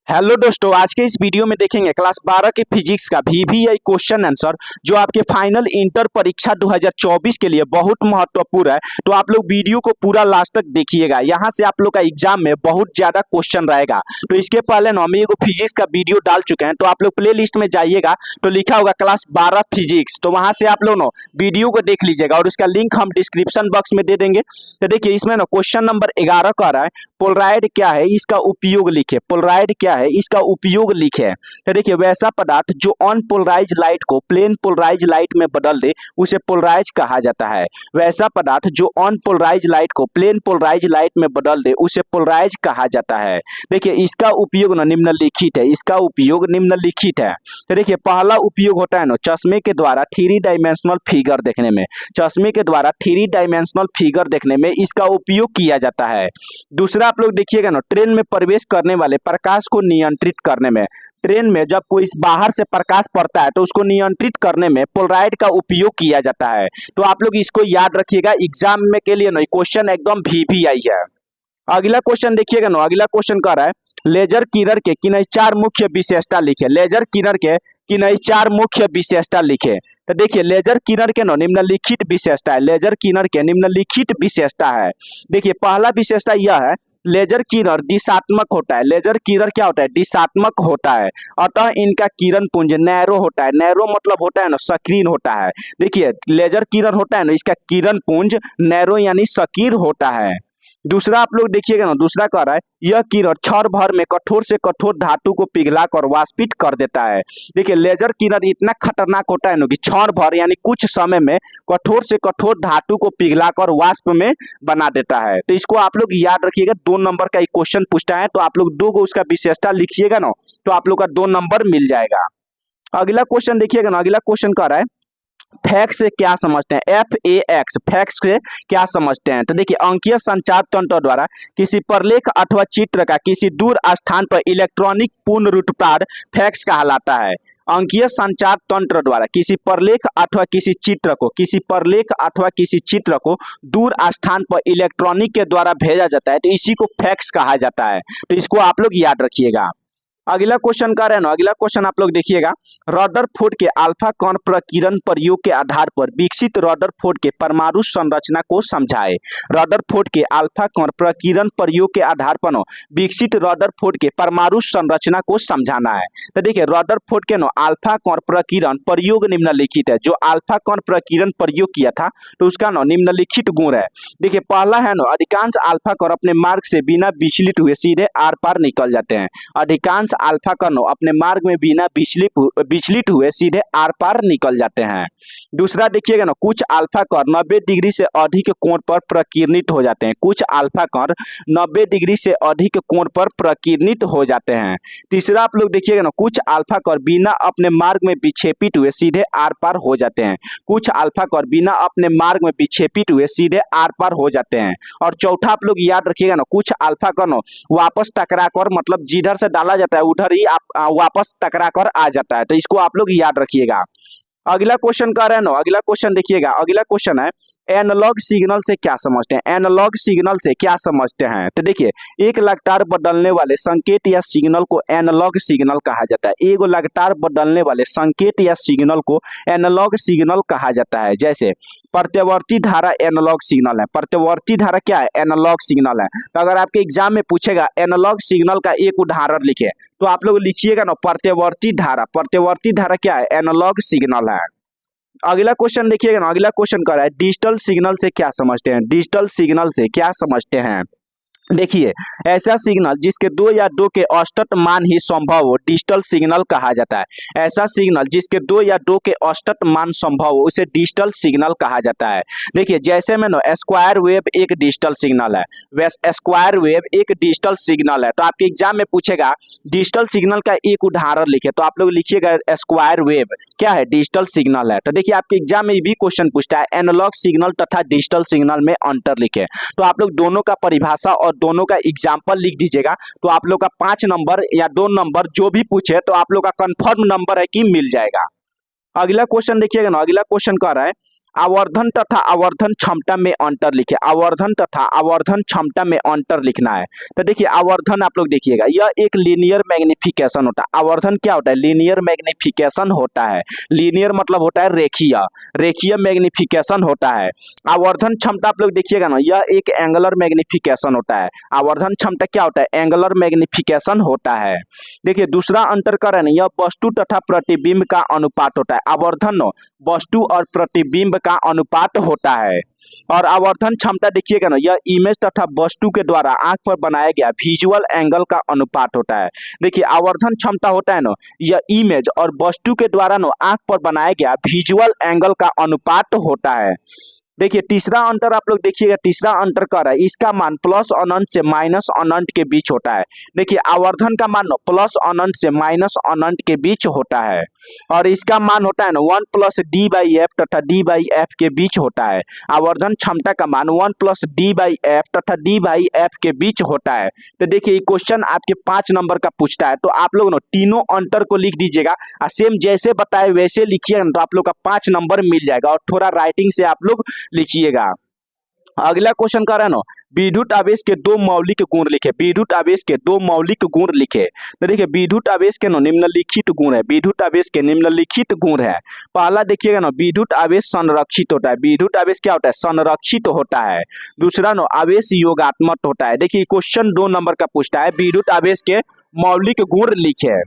Hello दोस्तों, आज के इस वीडियो में देखेंगे क्लास 12 के फिजिक्स का VVI क्वेश्चन आंसर जो आपके फाइनल इंटर परीक्षा 2024 के लिए बहुत महत्वपूर्ण है। तो आप लोग वीडियो को पूरा लास्ट तक देखिएगा, यहाँ से आप लोग का एग्जाम में बहुत ज्यादा क्वेश्चन रहेगा। तो इसके पहले ना हम एगो फिजिक्स का वीडियो डाल चुके हैं, तो आप लोग प्ले लिस्ट में जाइएगा तो लिखा होगा क्लास 12 फिजिक्स, तो वहां से आप लोग ना वीडियो को देख लीजिएगा और उसका लिंक हम डिस्क्रिप्शन बॉक्स में दे देंगे। तो देखिए इसमें ना क्वेश्चन नंबर 11 का रहा है, पोलराइड क्या है इसका उपयोग लिखे। पोलराइड क्या है इसका उपयोग लिखे। तो देखिए वैसा पदार्थ जो अनपोलराइज लाइट को प्लेन पोलराइज लाइट में बदल दे उसे पोलराइज कहा जाता है। वैसा पदार्थ जो अनपोलराइज लाइट को प्लेन पोलराइज लाइट में बदल दे उसे पोलराइज कहा जाता है। देखिए इसका उपयोग निम्नलिखित है, इसका उपयोग निम्नलिखित है। तो देखिए पहला उपयोग होता है ना चश्मे के द्वारा थ्री डायमेंशनल फिगर देखने में, चश्मे के द्वारा थ्री डायमेंशनल फिगर देखने में इसका उपयोग किया जाता है। दूसरा आप लोग देखिएगा ना ट्रेन में प्रवेश करने वाले प्रकाश को नियंत्रित करने में, ट्रेन में जब कोई बाहर से प्रकाश पड़ता है तो उसको नियंत्रित करने में पोलराइड का उपयोग किया जाता है। तो आप लोग इसको याद रखिएगा, एग्जाम में के लिए ना क्वेश्चन एकदम VVI है। अगला क्वेश्चन देखिएगा ना, अगला क्वेश्चन कह रहा है लेजर किरण के किन्हीं चार मुख्य विशेषता लिखे। लेजर किरण के किन्हीं चार मुख्य विशेषता लिखे। तो देखिए लेजर किरण के ना निम्नलिखित विशेषता है, लेजर किरण के निम्नलिखित विशेषता है। देखिए पहला विशेषता यह है लेजर किरण दिशात्मक होता है। लेजर किरण क्या होता है? दिशात्मक होता है, अतः इनका किरण पुंज नैरो होता है। नैरो मतलब होता है ना संकीर्ण होता है। देखिए लेजर किरण होता है ना, इसका किरण पुंज नैरो यानी संकीर्ण होता है। दूसरा आप लोग देखिएगा ना, दूसरा कह रहा है यह किरण क्षण भर में कठोर से कठोर धातु को पिघलाकर वाष्पित कर देता है। देखिए लेजर किरण इतना खतरनाक होता है ना कि क्षण भर यानी कुछ समय में कठोर से कठोर धातु को पिघलाकर वाष्प में बना देता है। तो इसको आप लोग याद रखिएगा, 2 नंबर का एक क्वेश्चन पूछता है तो आप लोग 2 को उसका विशेषता लिखिएगा ना तो आप लोग का 2 नंबर मिल जाएगा। अगला क्वेश्चन देखिएगा ना, अगला क्वेश्चन कह रहा है फैक्स से क्या समझते हैं। FAX फैक्स से क्या समझते हैं। तो देखिए अंकीय संचार तंत्र द्वारा किसी प्रलेख अथवा चित्र का किसी दूर स्थान पर इलेक्ट्रॉनिक पुनरुत्पाद फैक्स कहलाता है। अंकीय संचार तंत्र द्वारा किसी प्रलेख अथवा किसी चित्र को, किसी प्रलेख अथवा किसी चित्र को दूर स्थान पर इलेक्ट्रॉनिक के द्वारा भेजा जाता है तो इसी को फैक्स कहा जाता है। तो इसको आप लोग याद रखिएगा। अगला क्वेश्चन कर रहे हैं ना, अगला क्वेश्चन आप लोग देखिएगा रदरफोर्ड के अल्फा कण प्रकीर्णन प्रयोग के आधार पर विकसित रदरफोर्ड के परमाणु संरचना को समझाए। रदरफोर्ड के अल्फा कण प्रकीर्णन प्रयोग के आधार पर विकसित रदरफोर्ड के परमाणु संरचना को समझाना है। तो देखिए रदरफोर्ड के अल्फा कण प्रकीर्णन प्रयोग निम्नलिखित है। जो अल्फा कण प्रकीर्णन प्रयोग किया था तो उसका निम्नलिखित गुण है। देखिए पहला है ना अधिकांश अल्फा कण अपने मार्ग से बिना विचलित हुए सीधे आर पार निकल जाते हैं। अधिकांश अल्फा कण अपने मार्ग में बिना विचलित हुए सीधे आर पार निकल जाते हैं। दूसरा देखिएगा ना कुछ अल्फा कण 90 डिग्री से अधिक कोण पर प्रकीर्णित हो जाते हैं। कुछ अल्फा कण 90 डिग्री से अधिक कोण पर प्रकीर्णित हो जाते हैं। तीसरा आप लोग देखिएगा ना कुछ अल्फा कण बिना अपने मार्ग में विक्षेपित हुए सीधे आर पार हो जाते हैं। कुछ अल्फा कण बिना अपने मार्ग में विक्षेपित हुए सीधे आर पार हो जाते हैं। और चौथा आप लोग याद रखिएगा ना कुछ अल्फा कण वापस टकरा कर मतलब जिधर से डाला जाता है उधर ही आप वापस टकरा कर आ जाता है। तो इसको आप लोग याद रखिएगा। अगला क्वेश्चन कर रहे हैं ना, अगला क्वेश्चन देखिएगा, अगला क्वेश्चन है एनालॉग सिग्नल से क्या समझते हैं। एनालॉग सिग्नल से क्या समझते हैं। तो देखिए एक लगातार बदलने वाले संकेत या सिग्नल को एनालॉग सिग्नल कहा जाता है। एक लगातार बदलने वाले संकेत या सिग्नल को एनालॉग सिग्नल कहा जाता है। जैसे प्रत्यावर्ती धारा एनालॉग सिग्नल है। प्रत्यावर्ती धारा क्या है? एनालॉग सिग्नल है। तो अगर आपके एग्जाम में पूछेगा एनालॉग सिग्नल का एक उदाहरण लिखे तो आप लोग लिखिएगा ना प्रत्यावर्ती धारा। प्रत्यावर्ती धारा क्या है? एनालॉग सिग्नल है। अगला क्वेश्चन देखिएगा ना, अगला क्वेश्चन कर रहा है डिजिटल सिग्नल से क्या समझते हैं। डिजिटल सिग्नल से क्या समझते हैं। देखिए ऐसा सिग्नल जिसके 2 या 2 के औसत मान ही संभव हो डिजिटल सिग्नल कहा जाता है। ऐसा सिग्नल जिसके 2 या 2 के औसत मान संभव हो उसे डिजिटल सिग्नल कहा जाता है। देखिए जैसे में स्क्वायर वेव एक डिजिटल सिग्नल है, वैसे स्क्वायर वेव एक डिजिटल सिग्नल है। तो आपके एग्जाम में पूछेगा डिजिटल सिग्नल का एक उदाहरण लिखे तो आप लोग लिखिएगा स्क्वायर वेव क्या है? डिजिटल सिग्नल है। तो देखिए आपके एग्जाम में भी क्वेश्चन पूछता है एनालॉग सिग्नल तथा डिजिटल सिग्नल में अंतर लिखे। तो आप लोग दोनों का परिभाषा और दोनों का एग्जाम्पल लिख दीजिएगा तो आप लोग का 5 नंबर या 2 नंबर जो भी पूछे तो आप लोग का कंफर्म नंबर है कि मिल जाएगा। अगला क्वेश्चन देखिएगा ना, अगला क्वेश्चन कह रहा है आवर्धन तथा आवर्धन क्षमता में अंतर लिखे। आवर्धन तथा आवर्धन क्षमता में अंतर लिखना है। तो देखिए आवर्धन आप लोग देखिएगा, यह एक लीनियर मैग्निफिकेशन होता है। आवर्धन क्या होता है? लीनियर मैग्निफिकेशन होता है। लीनियर मतलब होता है रेखीय, रेखीय मैग्निफिकेशन होता है। आवर्धन क्षमता आप लोग देखिएगा ना, यह एक एंगुलर मैग्निफिकेशन होता है। आवर्धन क्षमता क्या होता है? एंगुलर मैग्निफिकेशन होता है। देखिए दूसरा अंतर कर रहे हैं, यह वस्तु तथा प्रतिबिंब का अनुपात होता है। आवर्धन वस्तु और प्रतिबिंब का अनुपात होता है। और आवर्धन क्षमता देखिएगा ना, यह इमेज तथा वस्तु के द्वारा आंख पर बनाया गया विजुअल एंगल का अनुपात होता है। देखिए आवर्धन क्षमता होता है ना, यह इमेज और वस्तु के द्वारा ना आंख पर बनाया गया विजुअल एंगल का अनुपात होता है। देखिए तीसरा अंतर आप लोग देखिएगा, तीसरा अंतर कर रहा है, इसका मान प्लस अनंत से माइनस अनंत के बीच होता है। देखिए आवर्धन का मान प्लस अनंत से माइनस अनंत के बीच होता है। और इसका मान होता है ना 1 प्लस डी बाई एफ तथा डी बाई एफ के बीच होता है। आवर्धन क्षमता का मान 1 प्लस डी बाई एफ तथा डी बाई एफ के बीच होता है। तो देखिए ये क्वेश्चन आपके 5 नंबर का पूछता है, तो आप लोग ना तीनों अंतर को लिख दीजिएगा और सेम जैसे बताए वैसे लिखिएगा तो आप लोग का 5 नंबर मिल जाएगा। और थोड़ा राइटिंग से आप लोग लिखिएगा। अगला क्वेश्चन कर रहे हैं ना, विद्युत आवेश के दो मौलिक गुण लिखे। विद्युत आवेश के दो मौलिक गुण लिखे। तो देखिए विद्युत आवेश के ना निम्नलिखित गुण है। विद्युत आवेश के निम्नलिखित गुण है। पहला देखिएगा ना, विद्युत आवेश संरक्षित होता है। विद्युत आवेश क्या होता है? संरक्षित होता है। दूसरा ना आवेश योगात्मक होता है। देखिए क्वेश्चन 2 नंबर का पूछता है, विद्युत आवेश के मौलिक गुण लिखे।